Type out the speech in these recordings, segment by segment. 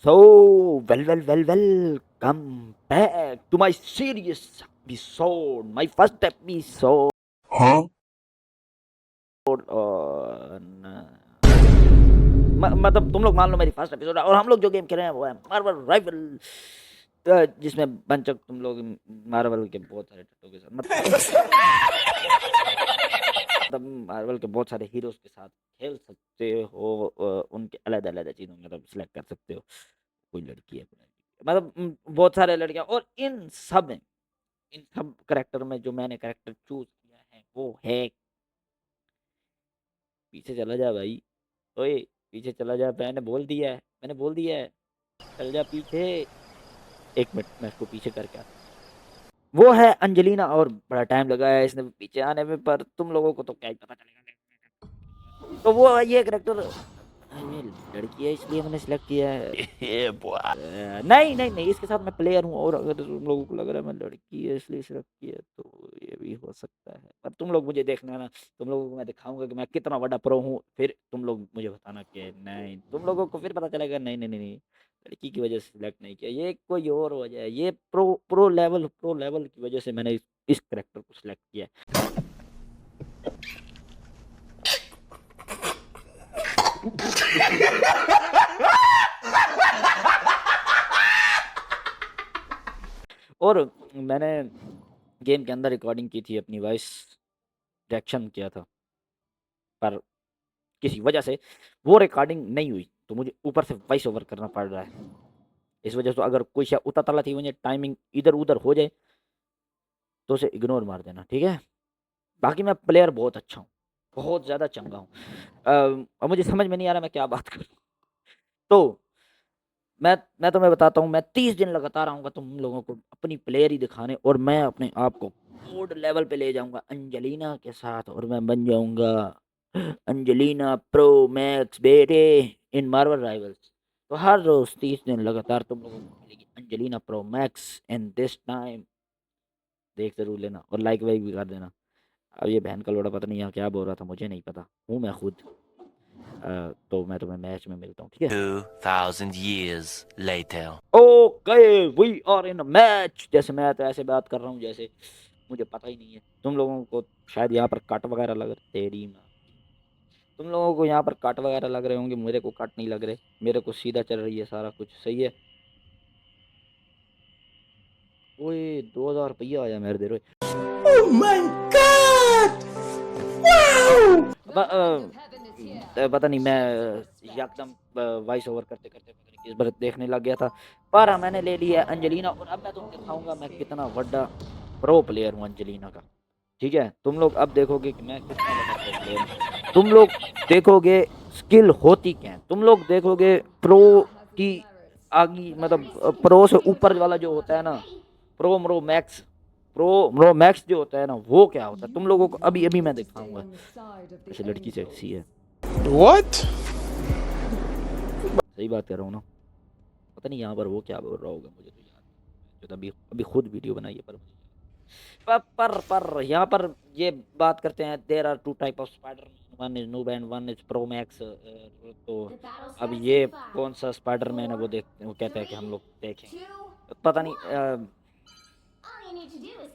So, welcome back to my serious episode, my first episode Huh? on मतलब तुम लोग मान लो मेरी फर्स्ट एपिसोड और हम लोग जो गेम खेल रहे हैं वो है मार्वल राइवल, जिसमें बंचक तुम लोग मार्वल के बहुत सारे टट्टों के साथ मतलब मार्वल के बहुत सारे हीरोज के साथ खेल सकते हो, उनके अलग अलग चीज़ों में मतलब सिलेक्ट कर सकते हो। कोई लड़की है, कोई लड़की है, मतलब बहुत सारे लड़कियां, और इन सब करेक्टर में जो मैंने करेक्टर चूज किया है वो है, पीछे चला जा भाई, ओए पीछे चला जा, मैंने बोल दिया है, चल जा पीछे। एक मिनट मैं इसको पीछे करके आता हूँ। वो है अंजेलिना, और बड़ा टाइम लगा है इसने पीछे आने में, पर तुम लोगों को तो क्या ही पता चलेगा। तो वो ये करेक्टर, ये लड़की है इसलिए मैंने सिलेक्ट किया है। Yeah, boy. नहीं नहीं नहीं, इसके साथ मैं प्लेयर हूँ, और अगर तुम लोगों को लग रहा है मैं लड़की है इसलिए सिलेक्ट किया तो ये भी हो सकता है, पर तुम लोग मुझे देखना ना, तुम लोगों को मैं दिखाऊंगा कि मैं कितना बड़ा प्रो हूँ, फिर तुम लोग मुझे बताना कि नहीं, तुम लोगों को फिर पता चलेगा नहीं नहीं नहीं नहीं, लड़की की वजह से सिलेक्ट नहीं किया, ये कोई और वजह है, ये प्रो लेवल की वजह से मैंने इस करेक्टर को सिलेक्ट किया है। और मैंने गेम के अंदर रिकॉर्डिंग की थी, अपनी वॉइस रिएक्शन किया था, पर किसी वजह से वो रिकॉर्डिंग नहीं हुई, तो मुझे ऊपर से वॉइस ओवर करना पड़ रहा है। इस वजह से अगर कोई शायद उतर तला थी मुझे टाइमिंग इधर उधर हो जाए तो उसे इग्नोर मार देना, ठीक है। बाकी मैं प्लेयर बहुत अच्छा हूँ, बहुत ज़्यादा चंगा हूँ। अब मुझे समझ में नहीं आ रहा मैं क्या बात करूँ। तो मैं तुम्हें बताता हूँ, मैं 30 दिन लगातार आऊँगा तुम लोगों को अपनी प्लेयर ही दिखाने, और मैं अपने आप को गोल्ड लेवल पे ले जाऊंगा अंजेलिना के साथ, और मैं बन जाऊंगा अंजेलिना प्रो मैक्स बेटे इन मार्वल राइवल्स। तो हर रोज 30 दिन लगातार तुम लोगों को मिलेगी Angelina pro max, and this time देख जरूर लेना, और लाइक वाइक भी कर देना। अब ये बहन का लोड़ा पता नहीं यहाँ क्या बोल रहा था, मुझे नहीं पता, हूँ मैं खुद। तो मैं तुम्हें मैच में मिलता हूँ, ठीक है। 2,000 years later. Okay, we are in match. जैसे मैं तो ऐसे बात कर रहा हूँ जैसे मुझे पता ही नहीं है। तुम लोगों को शायद यहाँ पर कट वगैरह लग रहे, तेरी माँ, तुम लोगों को यहाँ पर कट वगैरह लग रहे होंगे, मेरे को कट नहीं लग रहे, मेरे को सीधा चल रही है सारा कुछ सही है। ओए 2000 रुपया आया मेरे देर। Oh my God! Wow! पता नहीं मैं एकदम वॉइस ओवर करते करते पता नहीं किस बार देखने लग गया था, पर मैंने ले लिया अंजेलिना, और अब मैं तुम्हें दिखाऊंगा मैं कितना बड़ा प्रो प्लेयर हूँ अंजेलिना का, ठीक है। तुम लोग अब देखोगे कि मैं कितना बड़ा प्रो प्लेयर हूँ, तुम लोग देखोगे स्किल होती क्या है, तुम लोग देखोगे प्रो की आगे, मतलब प्रो से ऊपर वाला जो होता है ना, प्रो म्रो मैक्स, प्रो म्रो मैक्स जो होता है ना, वो क्या होता है तुम लोगों को अभी अभी मैं दिखाऊंगा। ऐसे लड़की सेक्सी है, What? सही बात कर रहा हूँ ना। पता नहीं यहाँ पर वो क्या बोल रहा होगा, मुझे तो याद नहीं, जो तो अभी अभी खुद वीडियो बनाई है, पर मुझे पर यहाँ पर ये बात करते हैं, there are two type of spider, one is noob and one is pro max. तो अब ये कौन सा स्पाइडरमैन है, वो कहते हैं कि हम लोग देखें, पता नहीं।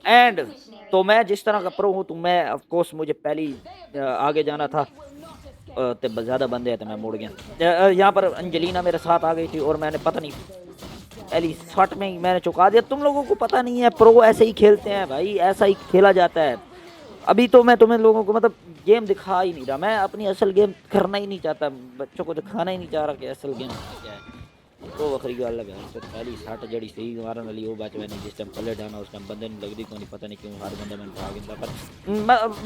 एंड तो मैं जिस तरह का प्रो हूँ, तो मैं ऑफ कोर्स मुझे पहली आगे जाना था, ते ज़्यादा बंदे हैं तो मैं मुड़ गया। यहाँ पर अंजेलिना मेरे साथ आ गई थी, और मैंने पता नहीं पहली शॉट में ही मैंने चुका दिया। तुम लोगों को पता नहीं है, प्रो ऐसे ही खेलते हैं भाई, ऐसा ही खेला जाता है। अभी तो मैं तुम्हें लोगों को मतलब गेम दिखा ही नहीं रहा, मैं अपनी असल गेम करना ही नहीं चाहता, बच्चों को दिखाना ही नहीं चाह रहा कि असल गेम क्या है। तो वखरी गल है, तो पहली सट जड़ी सही मारन वाली वो बच मैंने जिस टाइम पल्ले डाना उस टाइम बंदे नहीं लगती, को नहीं पता नहीं क्यों हर बंदा मैंने भाग इंदा, पर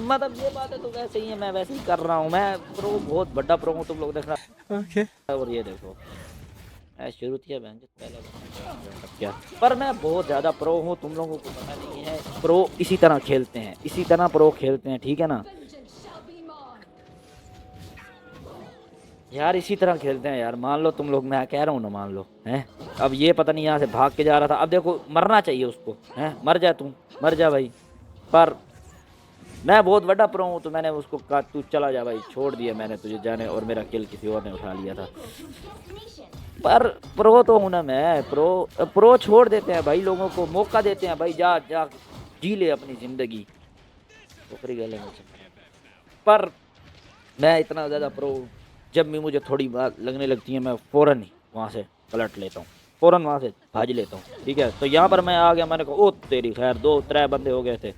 मतलब ये बात है तो वैसे ही है, मैं वैसे ही कर रहा हूँ, मैं प्रो बहुत बड़ा प्रो हूँ, तुम लोग देखना। Okay. और ये देखो मैं शुरू किया बहन पहले क्या, पर मैं बहुत ज़्यादा प्रो हूँ, तुम लोगों को पता नहीं है। प्रो इसी तरह खेलते हैं, इसी तरह प्रो खेलते हैं, ठीक है ना यार, इसी तरह खेलते हैं यार। मान लो तुम लोग, मैं कह रहा हूँ ना, मान लो हैं। अब ये पता नहीं यहाँ से भाग के जा रहा था, अब देखो मरना चाहिए उसको, हैं, मर जा तू, मर जा भाई। पर मैं बहुत बड़ा प्रो हूँ, तो मैंने उसको कहा तू चला जा भाई, छोड़ दिया मैंने तुझे जाने, और मेरा किल किसी और ने उठा लिया था। पर प्रो तो हूँ ना मैं, प्रो छोड़ देते हैं भाई, लोगों को मौका देते हैं भाई, जा जा जी ले अपनी जिंदगी, ऊपरी गले में से। पर मैं इतना ज़्यादा प्रो, जब भी मुझे थोड़ी बात लगने लगती है मैं फ़ौरन ही वहाँ से पलट लेता हूँ, फ़ौरन वहाँ से भाज लेता हूँ, ठीक है। तो यहाँ पर मैं आ गया, मैंने कहा ओ तेरी खैर, 2-3 बंदे हो गए थे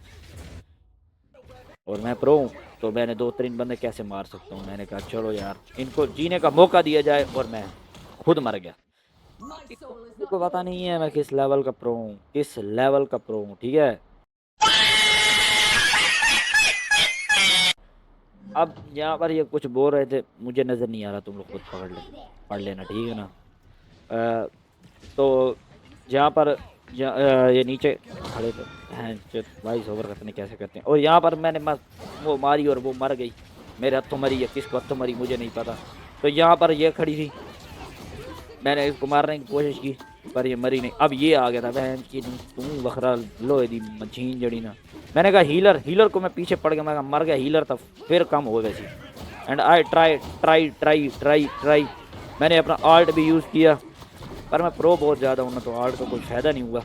और मैं प्रो हूँ, तो मैंने 2-3 बंदे कैसे मार सकता हूँ। मैंने कहा चलो यार इनको जीने का मौका दिया जाए, और मैं खुद मर गया। को पता नहीं है मैं किस लेवल का प्रो हूँ, किस लेवल का प्रो हूँ, ठीक है। अब यहाँ पर ये कुछ बोल रहे थे, मुझे नज़र नहीं आ रहा, तुम लोग खुद पढ़ लेना, ठीक है ना। अ, तो यहाँ पर ये नीचे खड़े थे हैं, वॉइस ओवर करते नहीं कैसे करते हैं, और यहाँ पर मैंने वो मारी और वो मर गई, मेरे हत्थों मरी या किसको हत्थों मरी मुझे नहीं पता। तो यहाँ पर ये खड़ी थी, मैंने इसको मारने की कोशिश की पर ये मरी नहीं। अब ये आ गया था, बहन की तू बखरा लोहे दी मछीन जड़ी ना। मैंने कहा हीलर को मैं पीछे पड़ गया, मैं कहा मर गया हीलर था, फिर कम हो वैसी। एंड आई ट्राई, मैंने अपना आर्ट भी यूज़ किया, पर मैं प्रो बहुत ज़्यादा हूँ ना, तो आर्ट का कोई फ़ायदा नहीं हुआ।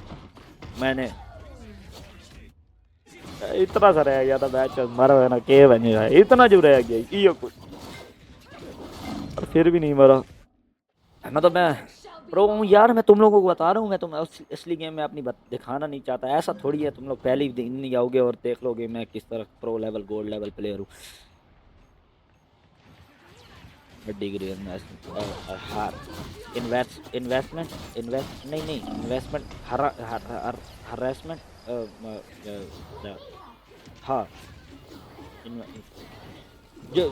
मैंने इतना सा रह गया था मैच, मरा ना के बनेगा, इतना जो रह गया ये कुछ, और फिर भी नहीं मरा। मतलब मैं प्रो हूँ यार, मैं तुम लोगों को बता रहा हूँ, मैं तुम असली गेम में अपनी दिखाना नहीं चाहता, ऐसा थोड़ी है तुम लोग पहले ही दिन नहीं आओगे और देख लोगे मैं किस तरह pro level gold level player हूँ। डिग्री हार इन्वेस्टमेंट नहीं इन्वेस्टमेंट हरासमेंट, हाँ जो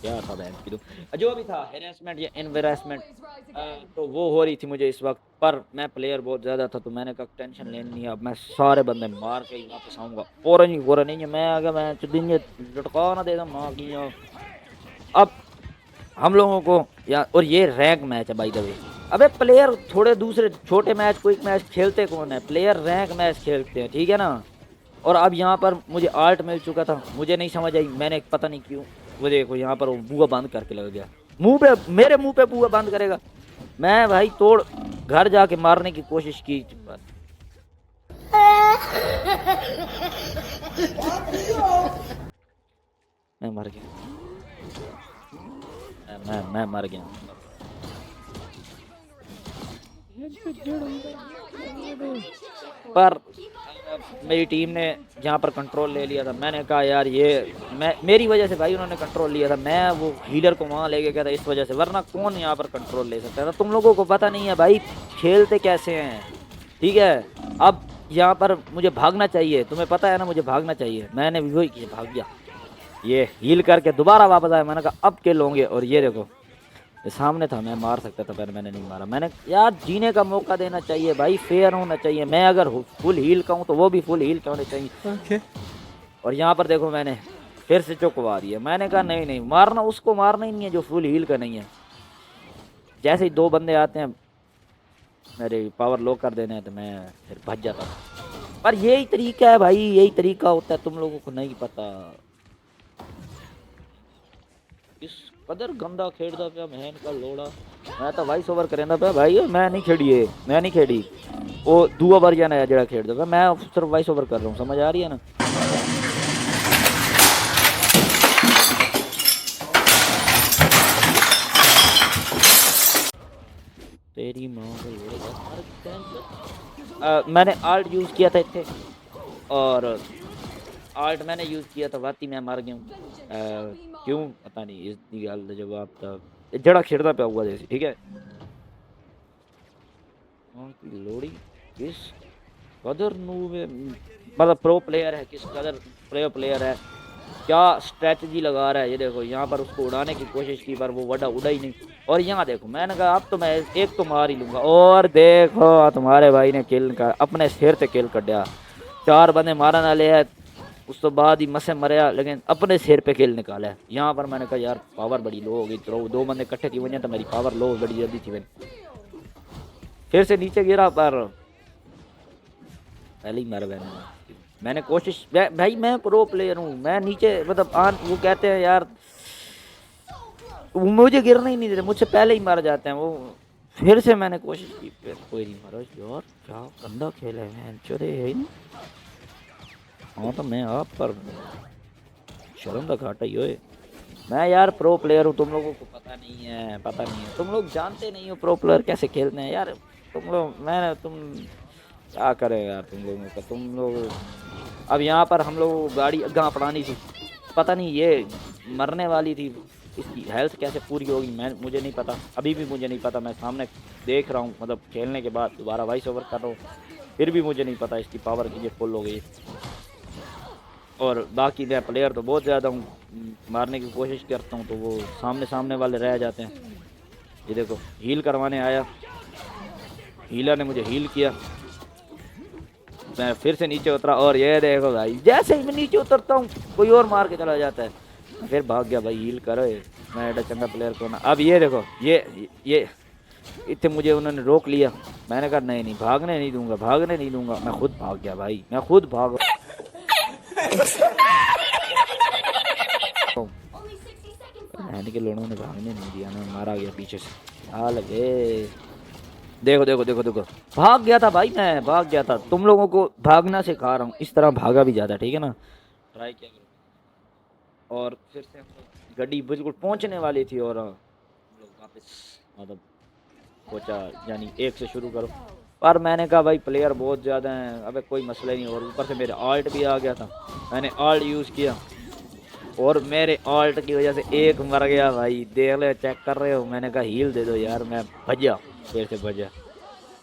क्या था बहन की जो भी था, हेरेसमेंट या इन्वेस्टमेंट, तो वो हो रही थी मुझे इस वक्त। पर मैं प्लेयर बहुत ज़्यादा था, तो मैंने कहा टेंशन लेनी नहीं, अब मैं सारे बंदे मार के ही वापस आऊँगा, फ़ौरन नहीं है मैं आ गया, मैं दिन लटका ना दे दूँ माँ की। अब हम लोगों को या, और ये रैंक मैच है बाय द वे। अबे प्लेयर थोड़े दूसरे छोटे मैच क्विक मैच खेलते कौन है, प्लेयर रैंक मैच खेलते हैं, ठीक है ना। और अब यहाँ पर मुझे आर्ट मिल चुका था, मुझे नहीं समझ आई, मैंने पता नहीं क्यों, वो देखो यहाँ पर वो बुआ बंद करके लग गया, मुंह पे मेरे मुंह पे बुआ बंद करेगा। मैं भाई तोड़ घर जाके मारने की कोशिश की, मैं मर गया, मैं मर गया। पर मेरी टीम ने जहाँ पर कंट्रोल ले लिया था, मैंने कहा यार ये मेरी वजह से भाई उन्होंने कंट्रोल लिया था, मैं वो हीलर को वहाँ लेके गया था इस वजह से, वरना कौन यहाँ पर कंट्रोल ले सकता था। तुम लोगों को पता नहीं है भाई खेलते कैसे हैं, ठीक है। अब यहाँ पर मुझे भागना चाहिए, तुम्हें पता है ना मुझे भागना चाहिए, मैंने वही किया, भाग गया, ये हील करके दोबारा वापस आया, मैंने कहा अब किल होंगे, और ये देखो ये सामने था, मैं मार सकता था पर मैंने नहीं मारा। मैंने यार जीने का मौका देना चाहिए भाई, फेयर होना चाहिए, मैं अगर फुल हील का हूँ तो वो भी फुल हील का होने चाहिए। Okay. और यहाँ पर देखो मैंने फिर से चुकवा दिया, मैंने कहा नहीं मारना, उसको मारना ही नहीं है जो फुल हील का नहीं है। जैसे ही 2 बंदे आते हैं मेरे पावर लो कर देने हैं, तो मैं फिर भज जाता था। पर यही तरीका है भाई, यही तरीका होता है, तुम लोगों को नहीं पता। इस कदर गंदा खेड़दा पे महन का लोड़ा, मैं तो वॉइस ओवर करेंदा पे भाई, मैं नहीं खेड़ी वो दूआ वर्जन है जड़ा खेड़दा पे, मैं सिर्फ वॉइस ओवर कर रहा हूँ, समझ आ रही है ना। तेरी माँ का लोड़ा। मैंने आर्ट यूज़ किया था इतने, और आर्ट मैंने यूज़ किया था, वाती मैं मर गया हूँ, क्यों पता नहीं, इस गल का जवाब था जड़ा खेड़दा पे हुआ जैसे, ठीक है। लोड़ी किस कदर मतलब प्रो प्लेयर है, किस कदर प्रो प्लेयर है, क्या स्ट्रेटजी लगा रहा है। ये देखो यहाँ पर उसको उड़ाने की कोशिश की पर वो वड़ा उड़ा ही नहीं, और यहाँ देखो मैंने कहा अब तो मैं एक तो मार ही लूँगा, और देखो तुम्हारे भाई ने किल का अपने सिर से किल कर दिया। 4 बंदे मारन वाले है, उस तो बाद ही मसे मरया, लेकिन अपने सिर पे किल निकाला है। यहाँ पर मैंने कहा यार पावर बड़ी लो हो गई, तो 2 बंदे इकट्ठे की वजह तो मेरी पावर लो बड़ी जल्दी थी, फिर से नीचे गिरा पर पहले ही मर गया। मैंने कोशिश भाई मैं प्रो प्लेयर हूँ, मैं नीचे मतलब वो कहते हैं यार वो मुझे गिरना ही नहीं देते, मुझसे पहले ही मार जाते हैं वो। फिर से मैंने कोशिश की, फिर कोई नहीं मारा यार, क्या गंदा खेल है मैं चोरे है ना। हाँ तो मैं आप पर शर्म का घाटा ही होए। मैं यार प्रो प्लेयर हूँ, तुम लोगों को पता नहीं है, पता नहीं है, तुम लोग जानते नहीं हो प्रो प्लेयर कैसे खेलते हैं यार। तुम लोग तुम क्या करें यार तुम लोगों का, तुम लोग। अब यहाँ पर हम लोग गाड़ी गाँव पड़ानी थी, पता नहीं ये मरने वाली थी, इसकी हेल्थ कैसे पूरी होगी मैं मुझे नहीं पता, अभी भी मुझे नहीं पता। मैं सामने देख रहा हूँ, मतलब खेलने के बाद दोबारा वॉइस ओवर कर रहा हूँ, फिर भी मुझे नहीं पता इसकी पावर की ये फुल हो गई। और बाकी मैं प्लेयर तो बहुत ज़्यादा हूँ, मारने की कोशिश करता हूँ तो वो सामने सामने वाले रह जाते हैं। ये देखो हील करवाने आया, हीलर ने मुझे हील किया, मैं फिर से नीचे उतरा और ये देखो भाई जैसे ही मैं नीचे उतरता हूँ कोई और मार के चला जाता है। फिर भाग गया भाई, हील करो, मैं एडा चंगा प्लेयर को ना। अब ये देखो ये इतने मुझे उन्होंने रोक लिया, मैंने कहा नहीं नहीं भागने नहीं दूंगा, भागने नहीं दूंगा, मैं खुद भाग गया भाई, मैं खुद भाग के लोगों ने भागने नहीं दिया ना, मारा गया पीछे से। हाल लगे देखो देखो देखो देखो, भाग गया था भाई, मैं भाग गया था, तुम लोगों को भागना सिखा रहा हूँ, इस तरह भागा भी जाता, ठीक है ना, ट्राई किया करो। और फिर से हम लोग गाड़ी बिल्कुल पहुंचने वाली थी और हम लोग वापस मतलब सोचा यानी एक से शुरू करो, पर मैंने कहा भाई प्लेयर बहुत ज़्यादा हैं, अबे कोई मसला नहीं। और ऊपर से मेरे आल्ट भी आ गया था, मैंने आल्ट यूज़ किया और मेरे आल्ट की वजह से एक मर गया भाई, देख ले चेक कर रहे हो। मैंने कहा हील दे दो यार, मैं भजा, फिर से भजा,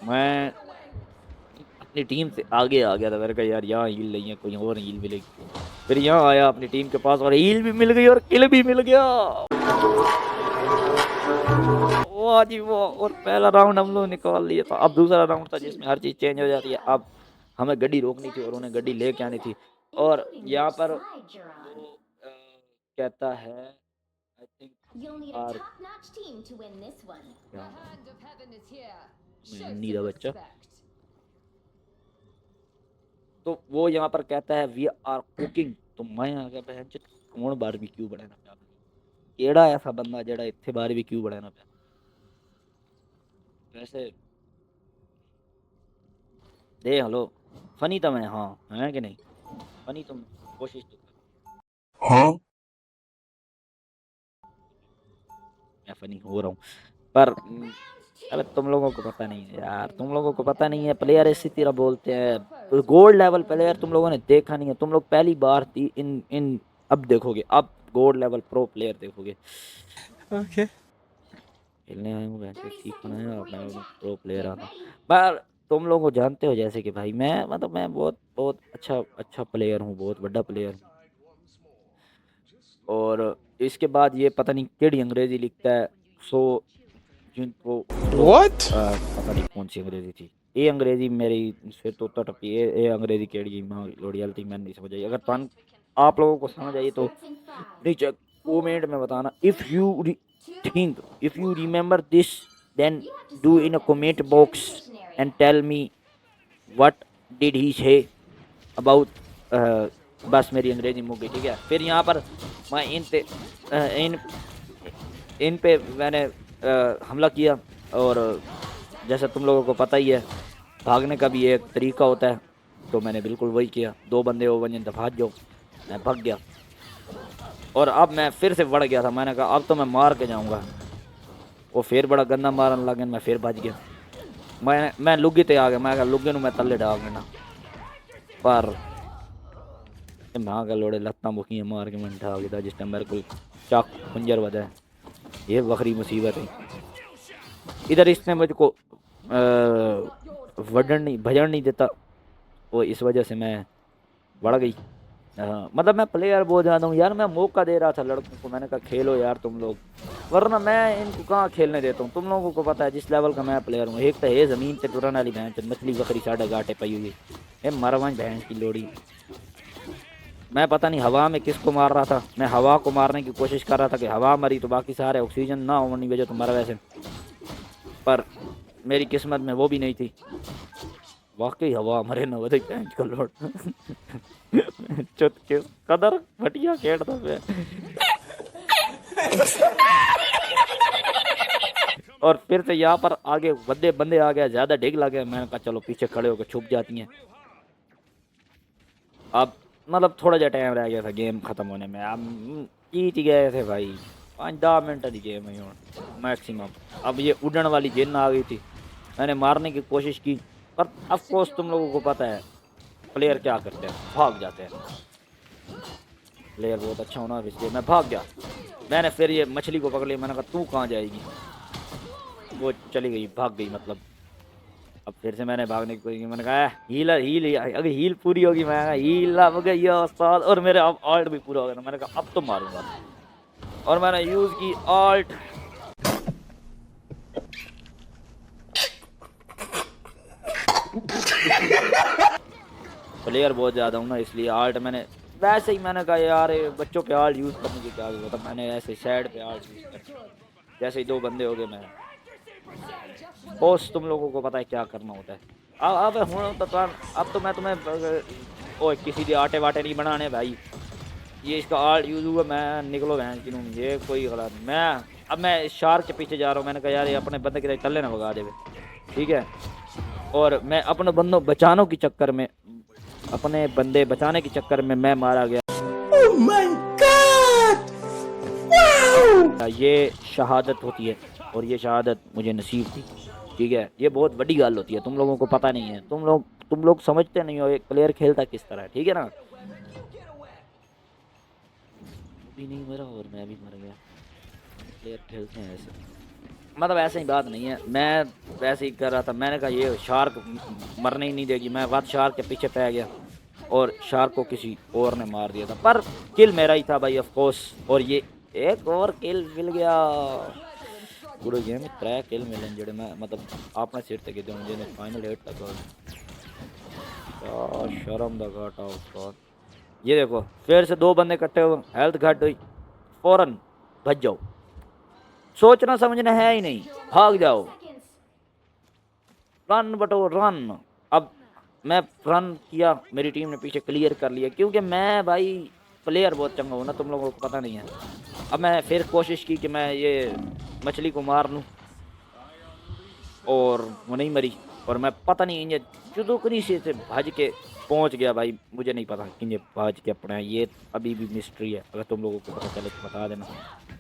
मैं अपनी टीम से आगे आ गया था। मैंने कहा यार यहाँ हील नहीं है, कोई और हील मिलेगी, फिर यहाँ आया अपनी टीम के पास और हील भी मिल गई और किल भी मिल गया। वाह जी वाह, और पहला राउंड हम लोग निकाल लिया था। अब दूसरा राउंड था जिसमें हर चीज़ चेंज हो जाती है। अब हमें गड्डी रोकनी थी और उन्हें गड्डी लेके आनी थी, और यहाँ पर वो कहता है आई थिंक नीरा बच्चा, तो वो यहाँ पर कहता है वी आर कुकिंग, तो मैं आ गया बहन चोद, कौन बारबेक्यू बनाना पे केड़ा ऐसा बंदा जेड़ा इत्थे बारबेक्यू बनाना पे। वैसे दे हलो फनी तो मैं, हाँ है कि नहीं फनी, तुम कोशिश तो कर। हाँ मैं फनी हो रहा हूँ पर अबे तुम लोगों को पता नहीं है यार, तुम लोगों को पता नहीं है, प्लेयर इसी तरह बोलते हैं। गोल्ड लेवल प्लेयर तुम लोगों ने देखा नहीं है, तुम लोग पहली बार थी इन इन अब देखोगे, अब गोल्ड लेवल प्रो प्लेयर देखोगे। ओके खेलने आए हूँ वैसे सीखना है और मैं प्रो प्लेयर आना, पर तुम लोग को जानते हो जैसे कि भाई मैं मतलब मैं बहुत बहुत अच्छा प्लेयर हूँ, बहुत बड़ा प्लेयर हूँ। और इसके बाद ये पता नहीं केड़ी अंग्रेजी लिखता है, सो जिनको तो व्हाट पता नहीं कौन सी अंग्रेजी थी ये, अंग्रेजी मेरी फिर तो टपी ये अंग्रेजी केड़ी मां लोडियल थी, मैंने नहीं समझ आई। अगर तुम आप लोगों को समझ आई तो नीचे कमेंट में बताना। If you remember this then do in a comment box and tell me what did he say about. बस मेरी अंग्रेजी मुक गई, ठीक है। फिर यहाँ पर मैं इन पे मैंने हमला किया, और जैसे तुम लोगों को पता ही है भागने का भी एक तरीका होता है, तो मैंने बिल्कुल वही किया। दो बंदे वो बंदे तो भाग जाओ, मैं भाग गया और अब मैं फिर से बढ़ गया था। मैंने कहा अब तो मैं मार के जाऊंगा, वो फिर बड़ा गंदा मारने लगे, मैं फिर भज गया। मैं लुगी ते आ गया, मैं कहा लुगे में तले डाल देना, पर मां का लोड़े लत्ता मुखियाँ मार के मैं उठा गया जिस टाइम मेरे को चाकू खंजर बजा है। ये बखरी मुसीबत है। इधर इसने मुझको भजन नहीं देता, वो इस वजह से मैं बढ़ गई। मतलब मैं प्लेयर बहुत ज़्यादा हूँ यार, मैं मौका दे रहा था लड़कों को, मैंने कहा खेलो यार तुम लोग, वरना मैं इनको कहाँ खेलने देता हूँ। तुम लोगों को पता है जिस लेवल का मैं प्लेयर हूँ। एक तो है ज़मीन पे टुरन वाली भैंस, मछली बकरी साढ़े घाटे पई हुई है, मरवाई भैंस की लोड़ी। मैं पता नहीं हवा में किसको मार रहा था, मैं हवा को मारने की कोशिश कर रहा था कि हवा मरी तो बाकी सारे ऑक्सीजन ना होने वजह तो मर वैसे, पर मेरी किस्मत में वो भी नहीं थी। वाकई हवा मरे न वधे पैंच को लोड चुत के कदर घटिया खेड़ता पे और फिर से यहाँ पर आगे बंदे बंदे आ गया, ज्यादा डिग लग गया। मैंने कहा चलो पीछे खड़े होकर छुप जाती हैं। अब मतलब थोड़ा जा टाइम रह गया था गेम खत्म होने में। अब जीत ही गए थे भाई, 5-10 मिनट की गेम है मैक्सिमम। अब ये उड़न वाली जिन आ गई थी, मैंने मारने की कोशिश की, पर ऑफ कोर्स तुम लोगों को पता है प्लेयर क्या करते हैं, भाग जाते हैं। प्लेयर बहुत अच्छा होना, इसलिए मैं भाग गया। मैंने फिर ये मछली को पकड़ लिया, मैंने कहा तू कहाँ जाएगी, वो चली गई, भाग गई मतलब। अब फिर से मैंने भागने की कोशिश की, मैंने कहा हीलर हील, अगर हील पूरी होगी मैं हील अब गई उस्ताद, और मेरे अब ऑल्ट भी पूरा हो गया। मैंने कहा अब तो मारूंगा, और मैंने यूज की ऑल्ट। प्लेयर बहुत ज़्यादा हूँ ना, इसलिए आर्ट मैंने वैसे ही, मैंने कहा यार ये बच्चों पे आर्ट यूज़ करने की क्या जरूरत है। मैंने ऐसे साइड पे आर्ट यूज़ कर, जैसे ही 2 बंदे हो गए, मैं बॉस तुम लोगों को पता है क्या करना होता है। अब हूँ तो अब तो मैं तुम्हें ओ किसी के आटे वाटे नहीं बनाने भाई। ये इसका आर्ट यूज़ हुआ, मैं निकलो बहन की नूं, ये कोई गलत मैं। अब मैं शार्क के पीछे जा रहा हूँ, मैंने कहा यार ये अपने बंदे के तल्ले ना भगा देवे, ठीक है। और मैं अपने बंदों बचाने के चक्कर में, अपने बंदे बचाने के चक्कर में मैं मारा गया। Oh my God! Wow! ये शहादत होती है, और ये शहादत मुझे नसीब थी, ठीक है। ये बहुत बड़ी गाल होती है, तुम लोगों को पता नहीं है, तुम लोग समझते नहीं हो एक प्लेयर खेलता किस तरह है, ठीक है ना। वो भी नहीं मरा और मैं भी मर गया। प्लेयर खेलते हैं ऐसे, मतलब ऐसे ही बात नहीं है। मैं वैसे ही कर रहा था, मैंने कहा ये शार्क मरने ही नहीं देगी, मैं बात शार्क के पीछे पै गया, और शार्क को किसी और ने मार दिया था, पर किल मेरा ही था भाई ऑफ कोर्स। और ये एक और किल मिल गया पूरे गेम में, 3 किल मिले जेडे मैं मतलब अपने सिर ते कीते जिन्हें फाइनल हिट लगा। यार शर्म दा घाटा उस्ताद। ये देखो फिर से 2 बंदे इकट्ठे हुए, हेल्थ घट हुई, फौरन भज जाओ, सोचना समझना है ही नहीं, भाग जाओ, रन बटो रन। अब मैं रन किया, मेरी टीम ने पीछे क्लियर कर लिया, क्योंकि मैं भाई प्लेयर बहुत चंगा हूँ ना, तुम लोगों को पता नहीं है। अब मैं फिर कोशिश की कि मैं ये मछली को मार लूँ, और वो नहीं मरी, और मैं पता नहीं ये जुदोकनी से भाज के पहुंच गया भाई। मुझे नहीं पता कि ये भाज के अपना, ये अभी भी मिस्ट्री है, अगर तुम लोगों को पता चले तो बता देना।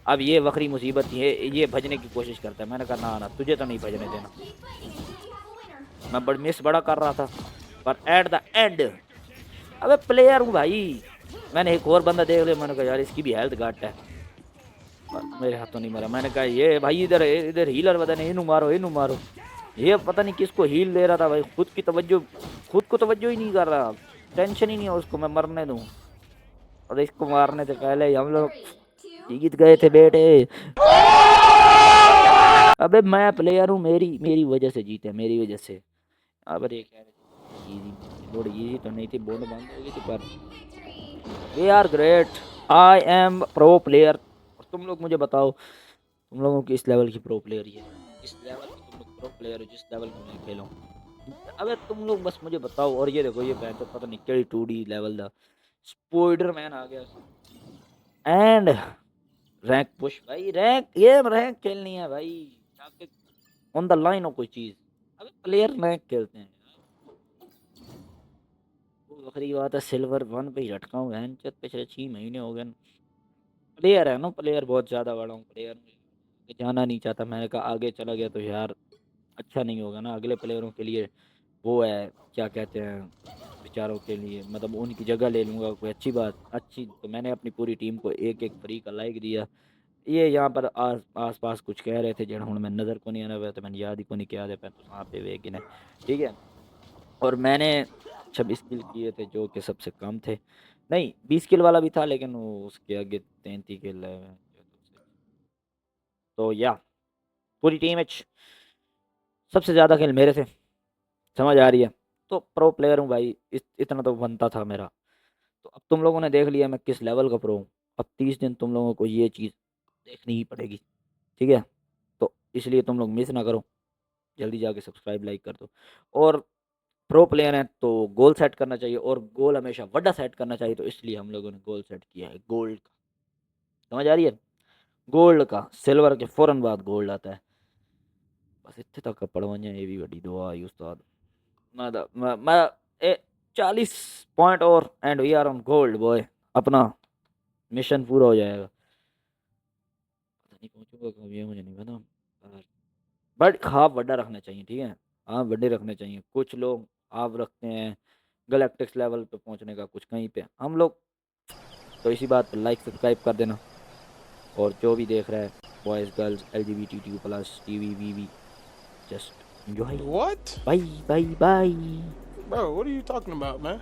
अब ये वक्री मुसीबत ये भजने की कोशिश करता है, मैंने कहा ना ना तुझे तो नहीं भजने देना। मैं मिस बड़ा कर रहा था, पर एट द एंड, अबे प्लेयर हूँ भाई, मैंने एक और बंदा देख लिया, मैंने कहा यार इसकी भी हेल्थ घट है, पर मेरे हाथों नहीं मरा। मैंने कहा ये भाई इधर इधर हीलर बदन है, इनू मारो इनू मारो। ये पता नहीं किसको हील दे रहा था भाई, खुद को तवज्जो ही नहीं कर रहा, टेंशन ही नहीं है उसको मैं मरने दूं। और इसको मारने से पहले ही हम लोग जीत गए थे बेटे। अबे मैं प्लेयर हूँ, मेरी मेरी वजह से जीते, मेरी वजह से। अब अरे कह रहे इजी, थोड़ी इजी तो नहीं थी, बोर्ड बंद हो गई थी, पर we are great, I am pro player. और तुम लोग मुझे बताओ, तुम लोगों की इस लेवल की प्रो प्लेयर ही है, इस लेवल की तुम लोग प्रो प्लेयर हो जिस लेवल की मैं खेला हूँ। अबे तुम लोग बस मुझे बताओ। और ये देखो ये बैन तो पता नहीं केड़ी 2D लेवल दा स्पाइडरमैन आ गया, एंड रैंक पुश भाई, रैंक खेलनी है भाई, जाके ऑन द लाइन हो कोई चीज। अबे प्लेयर रैंक खेलते हैं, वो बकरी बात है, सिल्वर 1 पे ही लटका हूँ बहन चोद, पिछले 6 महीने हो गए। प्लेयर है ना, प्लेयर बहुत ज्यादा बड़ा हूँ, प्लेयर जाना नहीं चाहता। मैंने कहा आगे चला गया तो यार अच्छा नहीं होगा ना, अगले प्लेयरों के लिए वो है क्या कहते हैं, बेचारों के लिए, मतलब उनकी जगह ले लूँगा, कोई अच्छी बात अच्छी। तो मैंने अपनी पूरी टीम को एक एक फ्री का लाइक दिया। ये यहाँ पर आस पास कुछ कह रहे थे जड़ हूँ मैं नज़र को नहीं आना हुआ, तो मैंने याद ही को नहीं किया दे पे, तो वहाँ पे वे गिने, ठीक है। और मैंने 26 किल किए थे जो कि सबसे कम थे, नहीं 20 किल वाला भी था, लेकिन वो उसके आगे 33 किल है। तो या पूरी टीम में सबसे ज़्यादा किल मेरे थे, समझ आ रही है। तो प्रो प्लेयर हूँ भाई, इतना तो बनता था मेरा। तो अब तुम लोगों ने देख लिया मैं किस लेवल का प्रो हूँ, अब 30 दिन तुम लोगों को ये चीज़ देखनी ही पड़ेगी, ठीक है। तो इसलिए तुम लोग मिस ना करो, जल्दी जाके सब्सक्राइब लाइक कर दो। और प्रो प्लेयर हैं तो गोल सेट करना चाहिए और गोल हमेशा बड़ा सेट करना चाहिए, तो इसलिए हम लोगों ने गोल सेट किया है गोल्ड का। समझ आ रही है? गोल्ड का, सिल्वर के फौरन बाद गोल्ड आता है। बस इतने तक पढ़वाइयां, ये भी बड़ी दुआ है उस्ताद। मैं ए 40 पॉइंट और and we are on gold boy, अपना मिशन पूरा हो जाएगा। पता नहीं पहुंचूंगा कब, ये मुझे नहीं पता। बट हाँ बड़ा रखना चाहिए, ठीक है, हाँ बड़े रखने चाहिए। कुछ लोग आप रखते हैं गैलेक्टिक्स लेवल पे पहुंचने का, कुछ कहीं पे, हम लोग तो इसी बात पर लाइक सब्सक्राइब कर देना। और जो भी देख रहा है, boys girls LGBTQ plus TV वीवी, just enjoy. What? Bye bye bye. Bro, what are you talking about, man?